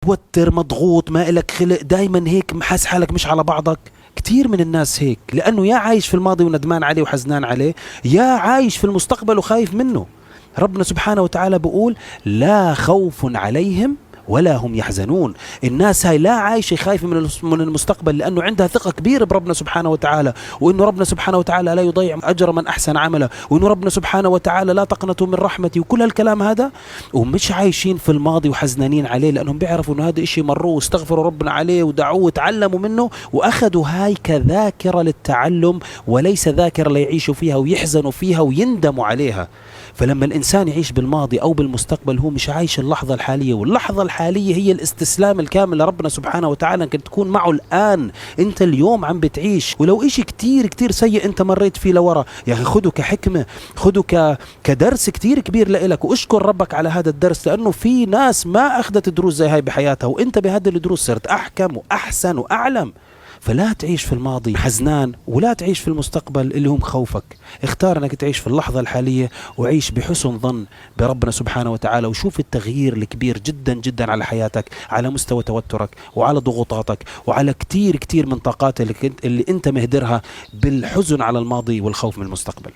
متوتر مضغوط ما إلك خلق، دايما هيك محس حالك مش على بعضك. كتير من الناس هيك، لأنه يا عايش في الماضي وندمان عليه وحزنان عليه، يا عايش في المستقبل وخايف منه. ربنا سبحانه وتعالى بيقول لا خوف عليهم ولا هم يحزنون. الناس هاي لا عايشة خايفة من المستقبل، لأنه عندها ثقة كبيرة بربنا سبحانه وتعالى، وإنه ربنا سبحانه وتعالى لا يضيع أجر من أحسن عمله، وإنه ربنا سبحانه وتعالى لا تقنطوا من رحمتي، وكل هالكلام هذا. ومش عايشين في الماضي وحزنانين عليه، لأنهم بيعرفوا إنه هذا إشي مروا واستغفروا ربنا عليه ودعوه وتعلموا منه، وأخذوا هاي كذاكرة للتعلم وليس ذاكرة ليعيشوا فيها ويحزنوا فيها ويندموا عليها. فلما الإنسان يعيش بالماضي أو بالمستقبل هو مش عايش اللحظة الحالية، واللحظة الحالية هي الاستسلام الكامل لربنا سبحانه وتعالى، انك تكون معه الآن. انت اليوم عم بتعيش، ولو إشي كتير كتير سيء انت مريت فيه لورا، يا أخي خده كحكمة، خده كدرس كتير كبير لإلك، واشكر ربك على هذا الدرس، لأنه في ناس ما أخذت دروس زي هاي بحياتها، وانت بهذه الدروس صرت أحكم وأحسن وأعلم. فلا تعيش في الماضي حزنان، ولا تعيش في المستقبل اللي هم خوفك. اختار انك تعيش في اللحظة الحالية، وعيش بحسن ظن بربنا سبحانه وتعالى، وشوف التغيير الكبير جدا جدا على حياتك، على مستوى توترك وعلى ضغوطاتك وعلى كتير كتير من طاقات اللي انت مهدرها بالحزن على الماضي والخوف من المستقبل.